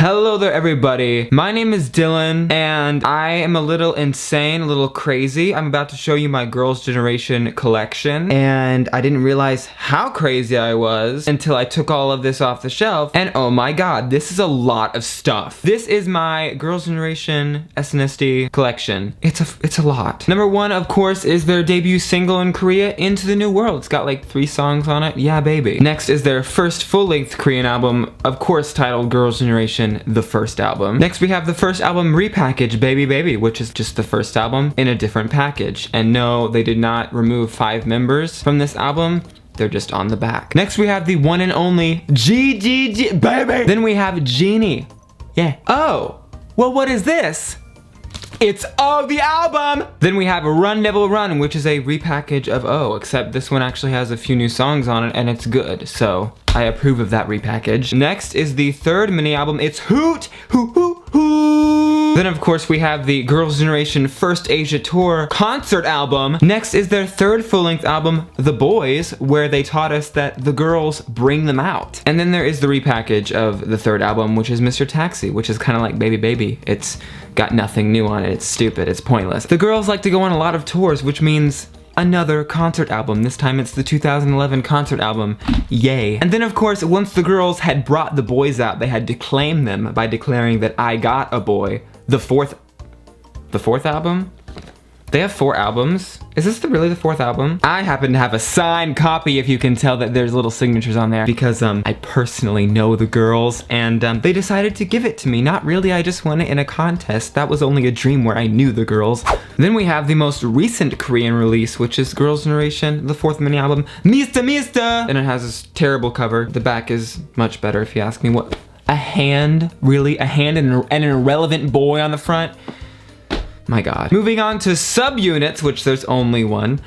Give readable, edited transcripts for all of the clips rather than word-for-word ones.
Hello there everybody, my name is Dylan and I am a little insane, a little crazy. I'm about to show you my Girls' Generation collection and I didn't realize how crazy I was until I took all of this off the shelf and oh my god, this is a lot of stuff. This is my Girls' Generation SNSD collection. It's a lot. Number one, of course, is their debut single in Korea, Into the New World. It's got like 3 songs on it, yeah baby. Next is their first full-length Korean album, of course titled Girls' Generation, the first album. Next we have the first album repackaged, Baby Baby, which is just the first album in a different package. And no, they did not remove 5 members from this album. They're just on the back. Next we have the one and only G Baby. Then we have Genie. Yeah. Oh, well what is this? It's Oh, the album! Then we have Run Devil Run, which is a repackage of Oh, except this one actually has a few new songs on it and it's good, so I approve of that repackage. Next is the third mini album, it's Hoot! Hoo Hoo Hoo! Then of course we have the Girls' Generation First Asia Tour concert album. Next is their third full-length album, The Boys, where they taught us that the girls bring them out. And then there is the repackage of the third album, which is Mr. Taxi, which is kind of like Baby Baby. It's got nothing new on it, it's stupid, it's pointless. The girls like to go on a lot of tours, which means another concert album. This time it's the 2011 concert album. Yay. And then of course, once the girls had brought the boys out, they had to claim them by declaring that I Got a Boy. The fourth album? They have 4 albums. Is this really the 4th album? I happen to have a signed copy, if you can tell that there's little signatures on there, because I personally know the girls and they decided to give it to me. Not really, I just won it in a contest. That was only a dream where I knew the girls. Then we have the most recent Korean release, which is Girls' Generation, the 4th mini album, Mista Mista! And it has this terrible cover. The back is much better if you ask me. What? A hand? Really? A hand and an irrelevant boy on the front? My god. Moving on to subunits, which there's only one.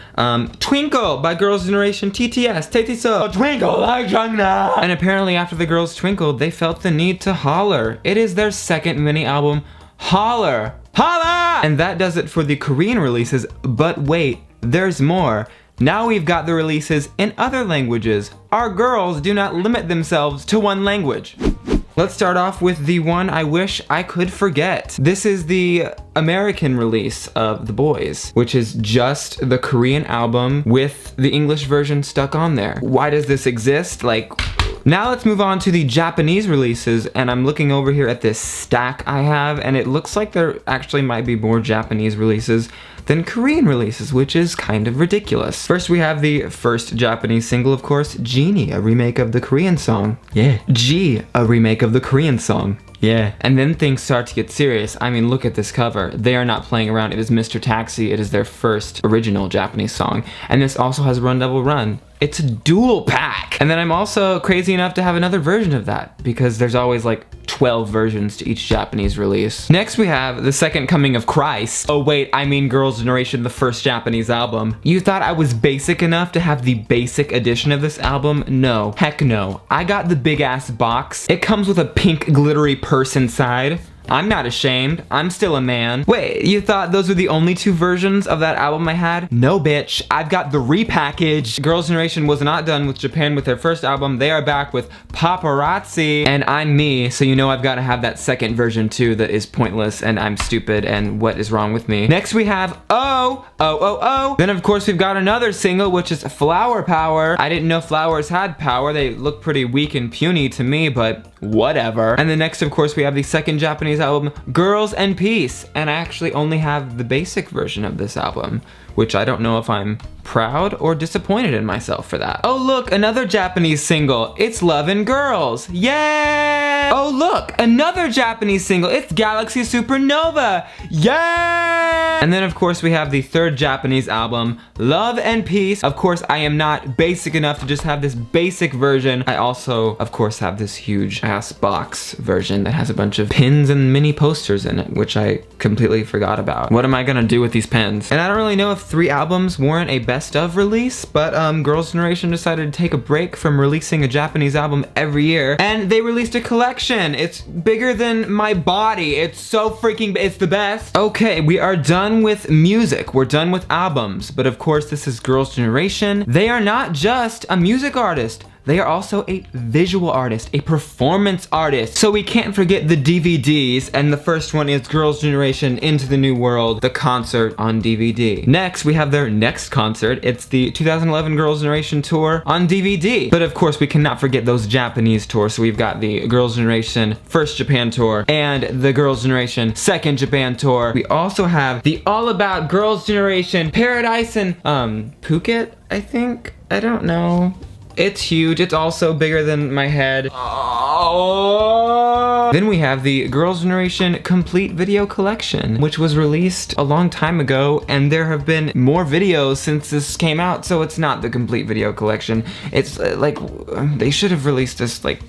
Twinkle by Girls' Generation TTS. Tetiso. Twinkle like Jungna. And apparently after the girls twinkled, they felt the need to holler. It is their second mini album, Holler. Holla! And that does it for the Korean releases, but wait, there's more. Now we've got the releases in other languages. Our girls do not limit themselves to one language. Let's start off with the one I wish I could forget. This is the American release of The Boys, which is just the Korean album with the English version stuck on there. Why does this exist? Now let's move on to the Japanese releases, and I'm looking over here at this stack I have, and it looks like there actually might be more Japanese releases than Korean releases, which is kind of ridiculous. First we have the first Japanese single, of course, Genie, a remake of the Korean song. Yeah. G, a remake of the Korean song. Yeah. And then things start to get serious. I mean, look at this cover. They are not playing around. It is Mr. Taxi. It is their first original Japanese song. And this also has Run Devil Run. It's a dual pack. And then I'm also crazy enough to have another version of that because there's always like 12 versions to each Japanese release. Next we have The Second Coming of Christ. Oh wait, I mean Girls' Generation, the first Japanese album. You thought I was basic enough to have the basic edition of this album? No, heck no. I got the big ass box. It comes with a pink glittery purse inside. I'm not ashamed. I'm still a man. Wait, you thought those were the only 2 versions of that album I had? No, bitch. I've got the repackaged. Girls' Generation was not done with Japan with their first album. They are back with Paparazzi. And I'm me, so you know I've got to have that second version too that is pointless and I'm stupid and what is wrong with me. Next we have Oh, Oh, Oh, Oh. Then of course we've got another single, which is Flower Power. I didn't know flowers had power. They look pretty weak and puny to me, but whatever. And then next of course we have the second Japanese album, Girls and Peace, and I actually only have the basic version of this album, which I don't know if I'm proud or disappointed in myself for that. Oh look, another Japanese single, it's Love and Girls, yay! Oh look, another Japanese single, it's Galaxy Supernova, yay! And then of course we have the third Japanese album, Love and Peace. Of course I am not basic enough to just have this basic version. I also of course have this huge ass box version that has a bunch of pins and mini posters in it, which I completely forgot about. What am I gonna do with these pins? And I don't really know if 3 albums warrant a best of release, but Girls' Generation decided to take a break from releasing a Japanese album every year, and they released a collection. It's bigger than my body. It's so freaking, it's the best. Okay, we are done with music. We're done with albums, but of course this is Girls' Generation. They are not just a music artist. they are also a visual artist, a performance artist. So we can't forget the DVDs, and the first one is Girls' Generation Into the New World, the concert on DVD. Next, we have their next concert. It's the 2011 Girls' Generation tour on DVD. But of course, we cannot forget those Japanese tours. So we've got the Girls' Generation First Japan tour and the Girls' Generation Second Japan tour. We also have the All About Girls' Generation Paradise in Phuket, I think. I don't know. It's huge. It's also bigger than my head. Oh. Then we have the Girls' Generation Complete Video Collection, which was released a long time ago, and there have been more videos since this came out, so it's not the Complete Video Collection. It's like, they should have released this like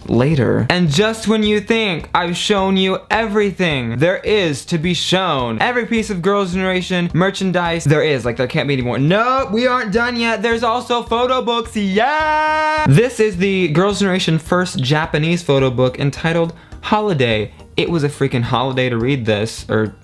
later. And just when you think I've shown you everything there is to be shown, every piece of Girls' Generation merchandise there is, like there can't be any more. No, we aren't done yet. There's also photo books, yeah! This is the Girls' Generation first Japanese photo book entitled Holiday. It was a freaking holiday to read this, or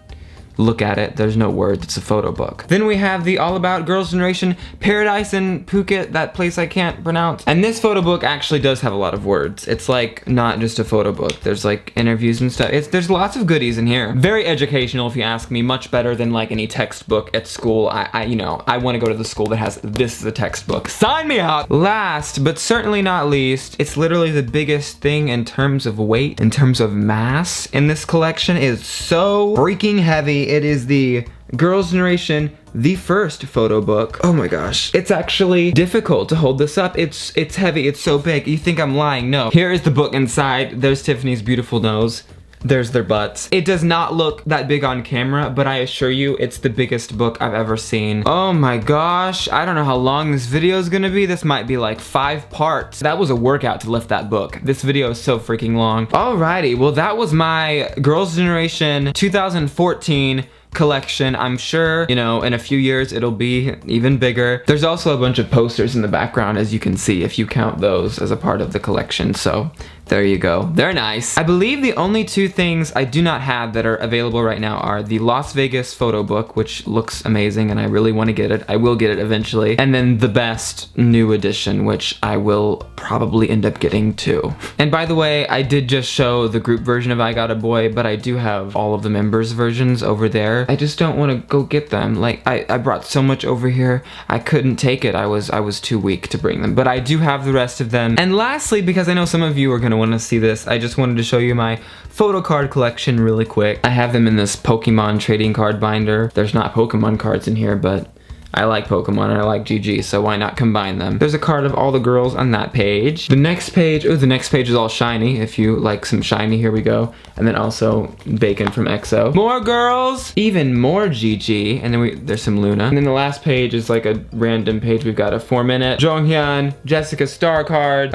look at it. There's no words, it's a photo book. Then we have the All About Girls' Generation Paradise in Phuket, that place I can't pronounce. And this photo book actually does have a lot of words. It's like not just a photo book. There's like interviews and stuff. There's lots of goodies in here. Very educational if you ask me, much better than like any textbook at school. I want to go to the school that has this as a textbook. Sign me up! Last, but certainly not least, it's literally the biggest thing in terms of weight, in terms of mass in this collection. It is so freaking heavy. It is the Girls' Generation, the first photo book. Oh my gosh. It's actually difficult to hold this up. It's heavy, it's so big. You think I'm lying? No. Here is the book inside. There's Tiffany's beautiful nose. There's their butts. It does not look that big on camera, but I assure you it's the biggest book I've ever seen. Oh my gosh, I don't know how long this video is gonna be. This might be like 5 parts. That was a workout to lift that book. This video is so freaking long. Alrighty, well that was my Girls' Generation 2014 collection. I'm sure, you know, in a few years it'll be even bigger. There's also a bunch of posters in the background, as you can see, if you count those as a part of the collection, so there you go. They're nice. I believe the only 2 things I do not have that are available right now are the Las Vegas photo book, which looks amazing and I really want to get it. I will get it eventually. And then the best new edition, which I will probably end up getting too. And by the way, I did just show the group version of I Got a Boy, but I do have all of the members versions over there. I just don't want to go get them. Like, I brought so much over here, I couldn't take it. I was too weak to bring them, but I do have the rest of them. And lastly, because I know some of you are gonna want to see this, I just wanted to show you my photo card collection really quick. I have them in this Pokemon trading card binder. There's not Pokemon cards in here, but I like Pokemon and I like GG, so why not combine them? There's a card of all the girls on that page. The next page, oh, the next page is all shiny. If you like some shiny, here we go. And then also Bacon from EXO. More girls, even more GG, and then there's some Luna. And then the last page is like a random page. We've got a 4-minute Jonghyun, Jessica Star card,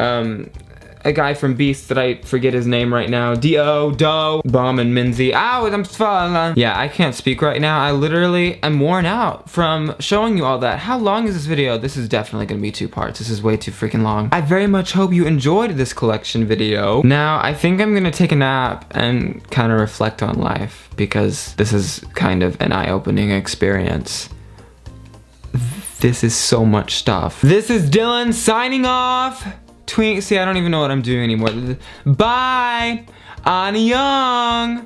a guy from Beast that I forget his name right now. D.O. Doe, Bomb and Minzy. Ow, I'm falling. Yeah, I can't speak right now. I literally am worn out from showing you all that. How long is this video? This is definitely gonna be 2 parts. This is way too freaking long. I very much hope you enjoyed this collection video. Now, I think I'm gonna take a nap and kind of reflect on life because this is kind of an eye-opening experience. This is so much stuff. This is Dylan signing off. See, I don't even know what I'm doing anymore. Bye! Annyeong!